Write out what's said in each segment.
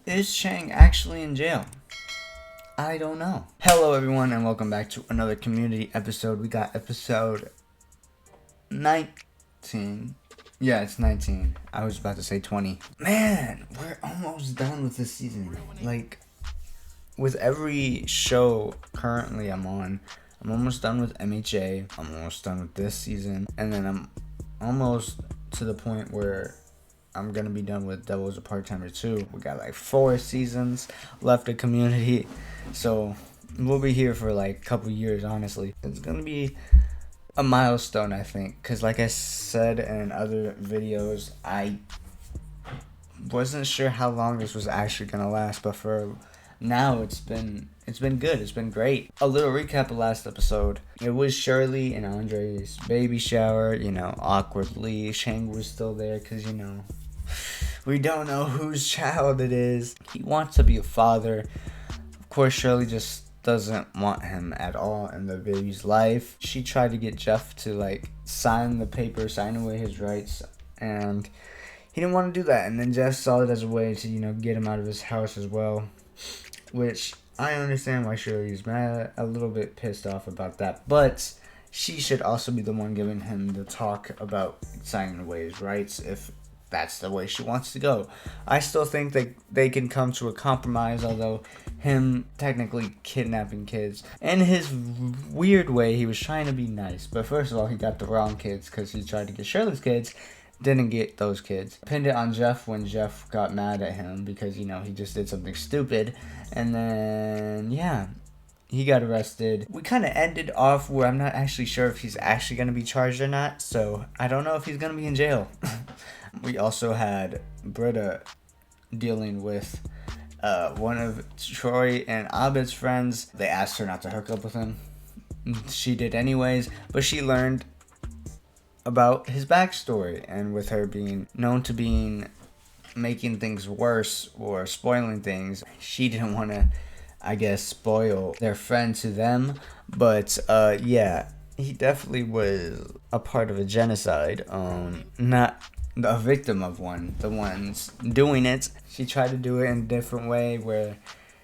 Is Chang actually in jail? I don't know. Hello everyone and welcome back to another community episode. We got episode 19. Yeah, it's 19. I was about to say 20. Man, we're almost done with this season. Like, with every show currently I'm on, I'm almost done with MHA. I'm almost done with this season. And then I'm almost to the point where I'm gonna be done with Devil's a Part-Timer 2. We got like 4 seasons left of Community, so we'll be here for like a couple years. Honestly, it's gonna be a milestone, I think, because like I said in other videos, I wasn't sure how long this was actually gonna last, but for now it's been good. It's been great. A little recap of last episode. It was Shirley and Andre's baby shower. You know, awkwardly, Shang was still there because, you know, we don't know whose child it is. He wants to be a father. Of course, Shirley just doesn't want him at all in the baby's life. She tried to get Jeff to like sign the paper, sign away his rights, and he didn't want to do that. And then Jeff saw it as a way to, you know, get him out of his house as well, which I understand why Shirley's mad, a little bit pissed off about that. But she should also be the one giving him the talk about signing away his rights if that's the way she wants to go. I still think that they can come to a compromise, although him technically kidnapping kids, in his weird way, he was trying to be nice. But first of all, he got the wrong kids because he tried to get Shirley's kids, didn't get those kids. Pinned it on Jeff when Jeff got mad at him because, you know, he just did something stupid. And then, yeah, he got arrested. We kind of ended off where I'm not actually sure if he's actually going to be charged or not. So I don't know if he's going to be in jail. We also had Britta dealing with one of Troy and ABED'S friends. They asked her not to hook up with him. She did anyways, but she learned about his backstory, and with her being known to being making things worse or spoiling things, she didn't want to, I guess, spoil their friend to them. But yeah, he definitely was a part of a genocide, not a victim of one, the ones doing it. She tried to do it in a different way where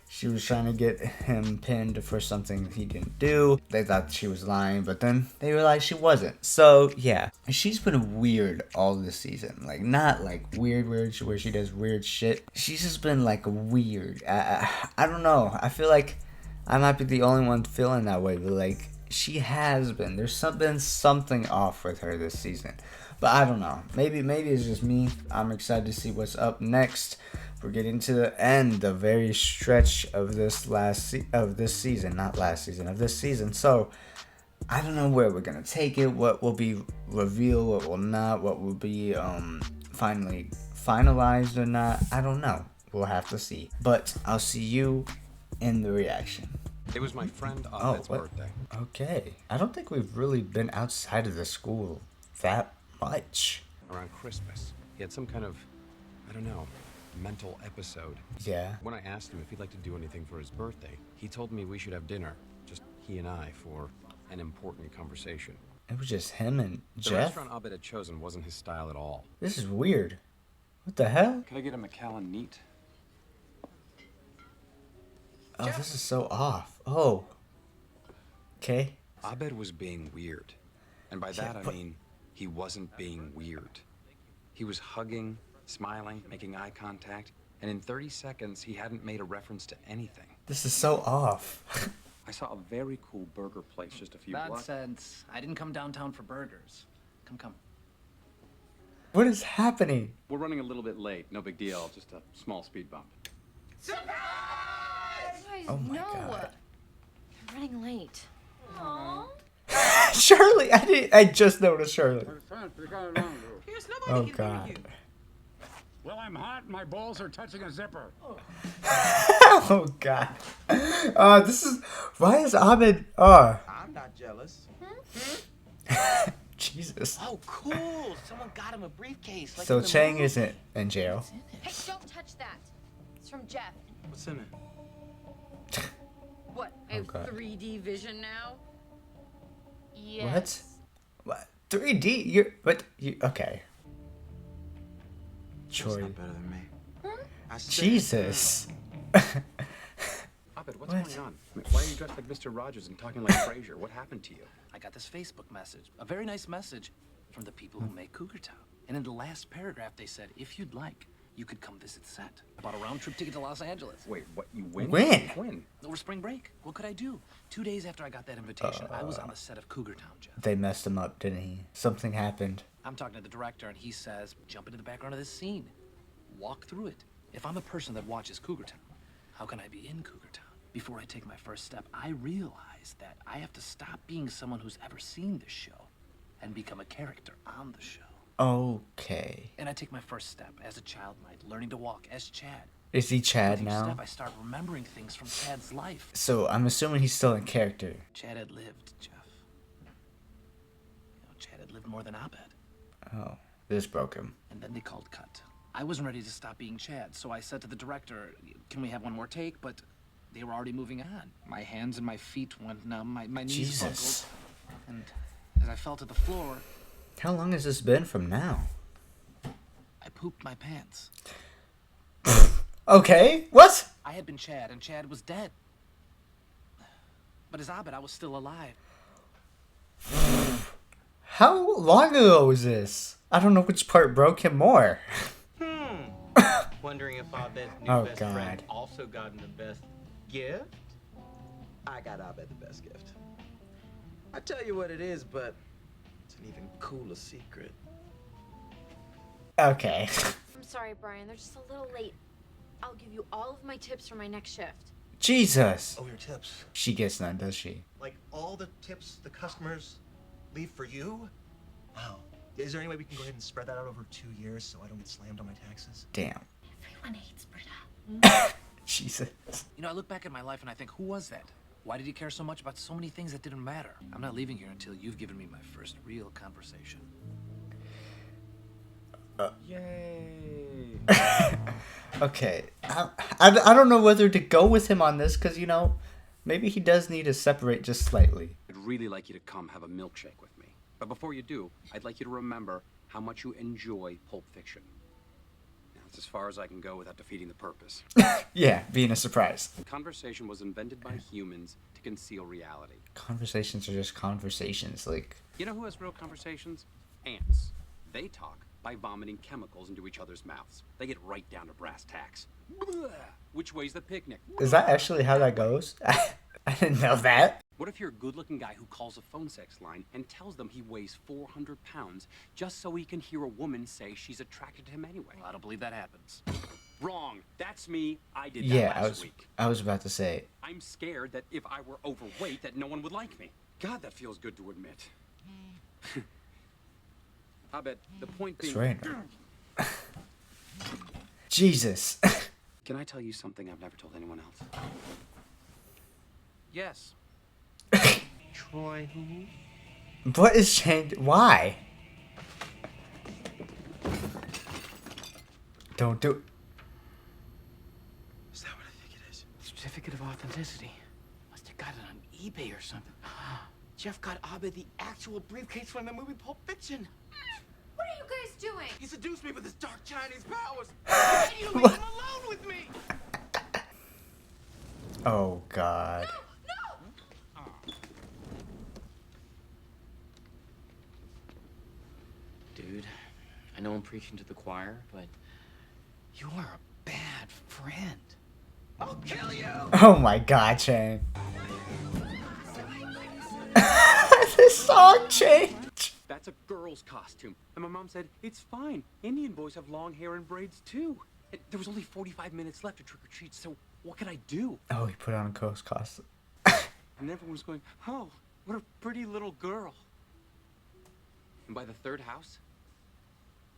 she was trying to get him pinned for something he didn't do. They thought she was lying, but then they realized she wasn't. So, yeah. She's been weird all this season. Like, not like weird where she does weird shit. She's just been like weird. I don't know. I feel like I might be the only one feeling that way, but like, she has been. There's been something off with her this season. But I don't know. Maybe it's just me. I'm excited to see what's up next. We're getting to the end, the very stretch of this season. So I don't know where we're gonna take it. What will be revealed? What will not? What will be finally finalized or not? I don't know. We'll have to see. But I'll see you in the reaction. It was my friend Ahmed's birthday. Okay. I don't think we've really been outside of the school that much. Around Christmas. He had some kind of, I don't know, mental episode. Yeah. When I asked him if he'd like to do anything for his birthday, he told me we should have dinner, just he and I, for an important conversation. It was just him and Jeff? The restaurant Abed had chosen wasn't his style at all. This is weird. What the hell? Could I get a Macallan neat? Oh, this is so off. Oh. Okay. Abed was being weird. And by that I mean, he wasn't being weird. He was hugging, smiling, making eye contact, and in 30 seconds, he hadn't made a reference to anything. This is so off. I saw a very cool burger place just a few blocks. Nonsense. I didn't come downtown for burgers. Come. What is happening? We're running a little bit late. No big deal. Just a small speed bump. Surprise! Oh my no. God. You're running late. Aww. Shirley! I just noticed Shirley. Oh God. Well, I'm hot and my balls are touching a zipper. Oh God. This is... Why is Abed... I'm not jealous. Jesus. Oh, cool. Someone got him a briefcase. Like So Chang isn't in jail. Hey, don't touch that. It's from Jeff. What's in it? What? I have God. 3D vision now? Yes. What? 3D? Okay. That's Troy. not better than me. I said, Jesus. Abed, what's going on? I mean, why are you dressed like Mr. Rogers and talking like Frasier? What happened to you? I got this Facebook message, a very nice message from the people who make Cougar Town. And in the last paragraph, they said, if you'd like, you could come visit set. I bought a round-trip ticket to Los Angeles. Wait, what? You win? When? When? Over spring break. What could I do? 2 days after I got that invitation, I was on the set of Cougar Town, Jeff. They messed him up, didn't he? Something happened. I'm talking to the director, and he says, jump into the background of this scene. Walk through it. If I'm a person that watches Cougar Town, how can I be in Cougar Town? Before I take my first step, I realize that I have to stop being someone who's ever seen this show and become a character on the show. Okay. And I take my first step as a child might, learning to walk as Chad. Is he Chad With each now? step, I start remembering things from Chad's life. So I'm assuming he's still in character. Chad had lived, Jeff. You know, Chad had lived more than Abed. Oh, this broke him. And then they called cut. I wasn't ready to stop being Chad, so I said to the director, can we have one more take? But they were already moving on. My hands and my feet went numb, my knees Jesus. buckled. And as I fell to the floor, How long has this been from now? I pooped my pants. Okay, what? I had been Chad, and Chad was dead. But as Abed, I was still alive. How long ago was this? I don't know which part broke him more. wondering if Abed's new Oh, best God. friend also gotten the best gift? I got Abed the best gift. I tell you what it is, but it's an even cooler secret. Okay. I'm sorry, Brian. They're just a little late. I'll give you all of my tips for my next shift. Jesus. Oh, your tips. She gets none, does she? Like all the tips the customers leave for you? Wow. Is there any way we can go ahead and spread that out over 2 years so I don't get slammed on my taxes? Damn. Everyone hates Britta. Jesus. You know, I look back at my life and I think, who was that? Why did he care so much about so many things that didn't matter? I'm not leaving here until you've given me my first real conversation. Yay! Okay. I don't know whether to go with him on this because, you know, maybe he does need to separate just slightly. I'd really like you to come have a milkshake with me. But before you do, I'd like you to remember how much you enjoy Pulp Fiction. Now, that's as far as I can go without defeating the purpose. Yeah, being a surprise. Conversation was invented by humans to conceal reality. Conversations are just conversations. Like, You know who has real conversations? Ants. They talk by vomiting chemicals into each other's mouths. They get right down to brass tacks. Blah. Which way's the picnic? is that actually how that goes? I didn't know that. What if you're a good-looking guy who calls a phone sex line and tells them he weighs 400 pounds just so he can hear a woman say she's attracted to him anyway? Well, I don't believe that happens. Wrong. That's me. I did that Yeah, last week. I was about to say. I'm scared that if I were overweight that no one would like me. God, that feels good to admit. Abed, the point It's being... raining. Jesus. Can I tell you something I've never told anyone else? Yes. Troy, who? What is changed? Why? Don't do. Is that what I think it is? Certificate of authenticity. Must have got it on eBay or something. Jeff got Abed the actual briefcase from the movie Pulp Fiction. What are you guys doing? He seduced me with his dark Chinese powers. Why do you leave him alone with me? Oh God. Dude, I know I'm preaching to the choir, but you are a bad friend. I'll kill you. Oh my God, Shane. This song changed. That's a girl's costume. And my mom said, it's fine. Indian boys have long hair and braids too. There was only 45 minutes left to trick or treat, so what could I do? Oh, he put on a ghost costume. And everyone was going, oh, what a pretty little girl. And by the third house,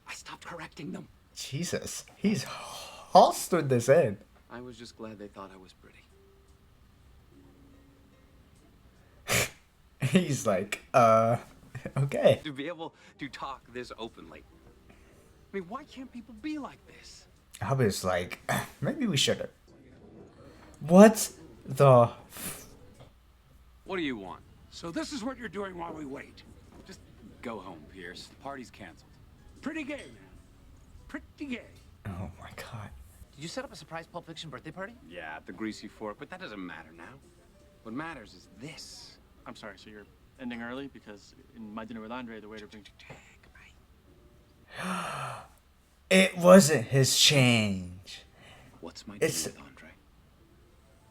I stopped correcting them. Jesus, he's holstered this in. I was just glad they thought I was pretty. He's like, okay. To be able to talk this openly. I mean, why can't people be like this? I was like, maybe we shouldn't. What the? What do you want? So this is what you're doing while we wait. Just go home, Pierce. The party's canceled. Pretty gay, man. Pretty gay. Oh my God. Did you set up a surprise Pulp Fiction birthday party? Yeah, at the Greasy Fork, but that doesn't matter now. What matters is this. I'm sorry, so you're ending early? Because in my dinner with Andre, the waiter brings... It wasn't his change. What's my dinner It's- with Andre?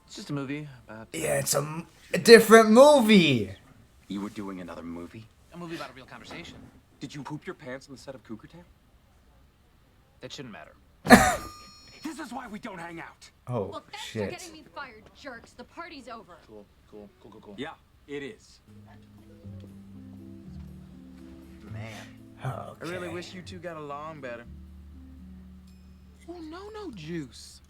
It's just a movie about... Yeah, it's a different movie. You were doing another movie? A movie about a real conversation. Did you poop your pants on the set of Cougar Town? That shouldn't matter. This is why we don't hang out. Oh, Well, thanks for shit. getting me fired, jerks. The party's over. Cool. Yeah, it is. Man, Okay. I really wish you two got along better. Oh, no juice.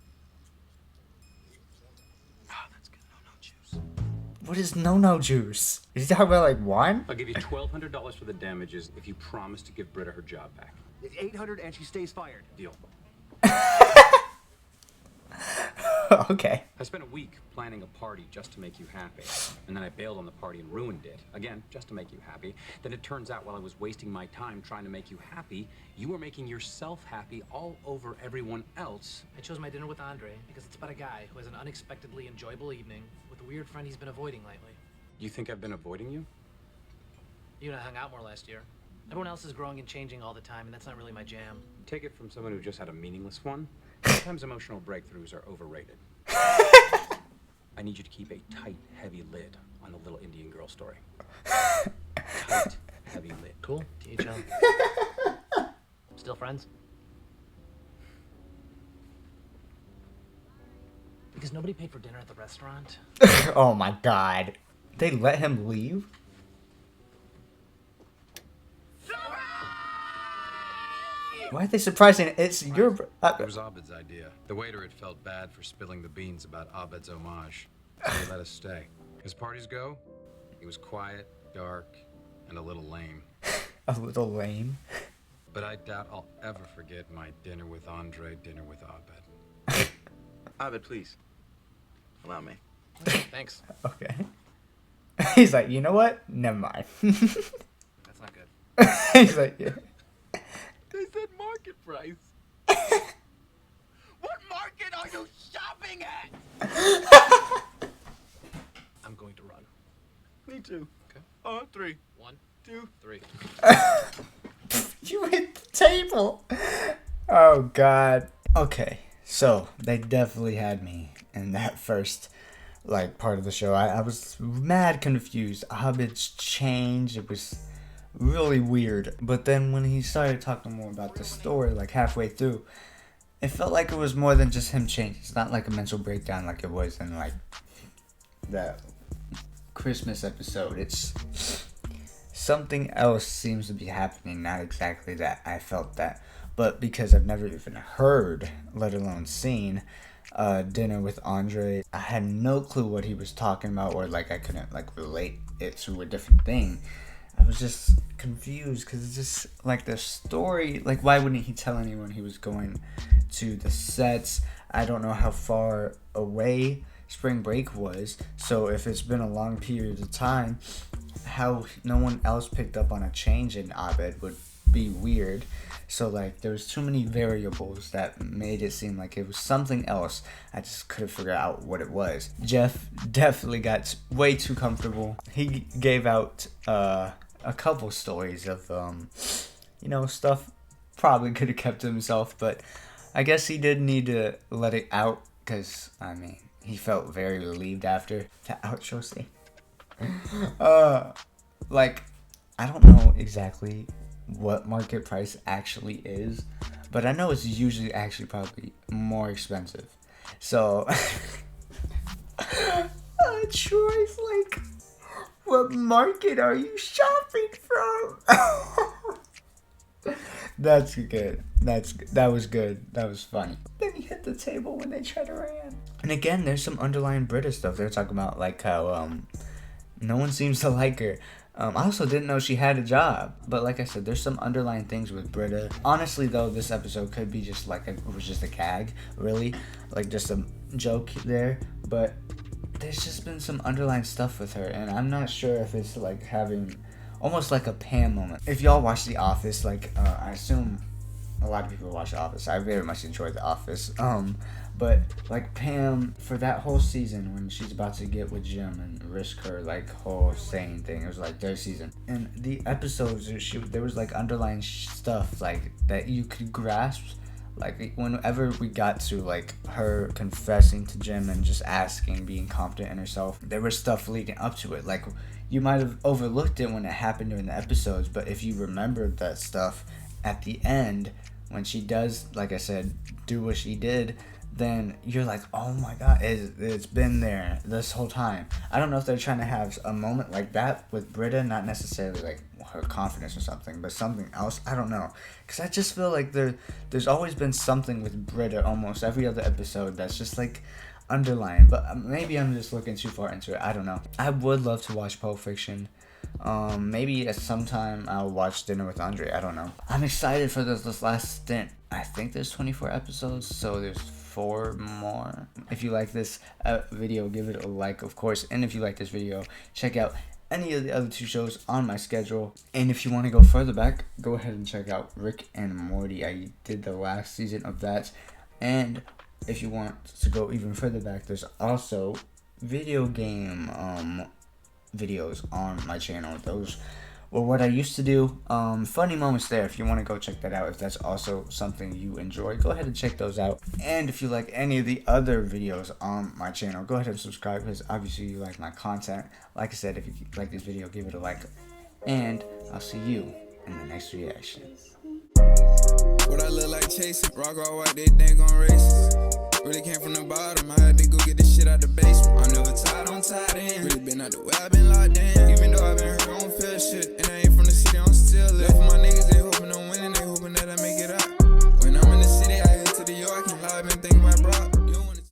Ah, that's good. No juice. What is no juice? Is he talking about like wine? I'll give you $1,200 for the damages if you promise to give Britta her job back. It's 800 and she stays fired. Deal. Okay. I spent a week planning a party just to make you happy. And then I bailed on the party and ruined it. Again, just to make you happy. Then it turns out while I was wasting my time trying to make you happy, you were making yourself happy all over everyone else. I chose my dinner with Andre because it's about a guy who has an unexpectedly enjoyable evening with a weird friend he's been avoiding lately. You think I've been avoiding you? You and I hung out more last year. Everyone else is growing and changing all the time, and that's not really my jam. Take it from someone who just had a meaningless one. Sometimes emotional breakthroughs are overrated. I need you to keep a tight, heavy lid on the little Indian girl story. Tight, heavy lid. Cool. THL. Still friends? Because nobody paid for dinner at the restaurant. Oh my god. They let him leave? Why are they surprising? It's your... It was Abed's idea. The waiter had felt bad for spilling the beans about Abed's homage, so he let us stay. As parties go, he was quiet, dark, and a little lame. a little lame. But I doubt I'll ever forget my dinner with Andre, dinner with Abed. Abed, please. Allow me. Thanks. Okay. He's like, you know what? Never mind. That's not good. He's like, yeah. They said market price. What market are you shopping at? I'm going to run. Me too. Okay. On 3, 1, 2, 3. You hit the table. Oh god. Okay, so they definitely had me in that first like part of the show. I was mad confused. Abed's change, it was really weird. But then when he started talking more about the story, like halfway through, it felt like it was more than just him changing. It's not like a mental breakdown like it was in like that Christmas episode. It's something else seems to be happening. Not exactly that I felt that, but because I've never even heard, let alone seen, Dinner with Andre, I had no clue what he was talking about, or like I couldn't like relate it to a different thing. I was just confused because it's just like the story, like why wouldn't he tell anyone he was going to the sets? I don't know how far away spring break was, so if it's been a long period of time, how no one else picked up on a change in Abed would be weird. So like there was too many variables that made it seem like it was something else. I just couldn't figure out what it was. Jeff definitely got way too comfortable. He gave out a couple stories of stuff probably could have kept to himself, but I guess he did need to let it out because I mean he felt very relieved after the outro scene. Like I don't know exactly what market price actually is, but I know it's usually actually probably more expensive. So Troy's like, what market are you shopping from? That's good. That was good. That was funny. Then he hit the table when they tried to ran. And again, there's some underlying British stuff. They're talking about like how no one seems to like her. I also didn't know she had a job. But like I said, there's some underlying things with Britta. Honestly, though, this episode could be just like it was just a gag, really. Like just a joke there. But there's just been some underlying stuff with her. And I'm not sure if it's like having almost like a Pam moment. If y'all watch The Office, like I assume a lot of people watch The Office. I very much enjoyed The Office. But like Pam, for that whole season when she's about to get with Jim and risk her like whole saying thing, it was like their season. And the episodes, there was like underlying stuff like that you could grasp. Like whenever we got to like her confessing to Jim and just asking, being confident in herself, there was stuff leading up to it. Like you might have overlooked it when it happened during the episodes, but if you remembered that stuff at the end, when she does, like I said, do what she did, then you're like, oh my god, it's been there this whole time. I don't know if they're trying to have a moment like that with Britta, not necessarily like her confidence or something, but something else. I don't know, because I just feel like there's always been something with Britta almost every other episode that's just like underlying, but maybe I'm just looking too far into it. I don't know. I would love to watch Pulp Fiction. Maybe at some time I'll watch Dinner with Andre. I don't know. I'm excited for this last stint. I think there's 24 episodes, so there's 4 more. If you like this video, give it a like, of course. And if you like this video, check out any of the other 2 shows on my schedule. And if you want to go further back, go ahead and check out Rick and Morty. I did the last season of that. And if you want to go even further back, there's also video game videos on my channel. Those were what I used to do. Funny moments there. If you want to go check that out, if that's also something you enjoy, go ahead and check those out. And if you like any of the other videos on my channel, go ahead and subscribe, because obviously you like my content. Like I said, if you like this video, give it a like, and I'll see you in the next reaction. What I look like chasing, rock all white, they dang on races. Really came from the bottom, I had to go get this shit out the basement. I'm never tied, I'm tied in. Really been out the way, I've been locked in.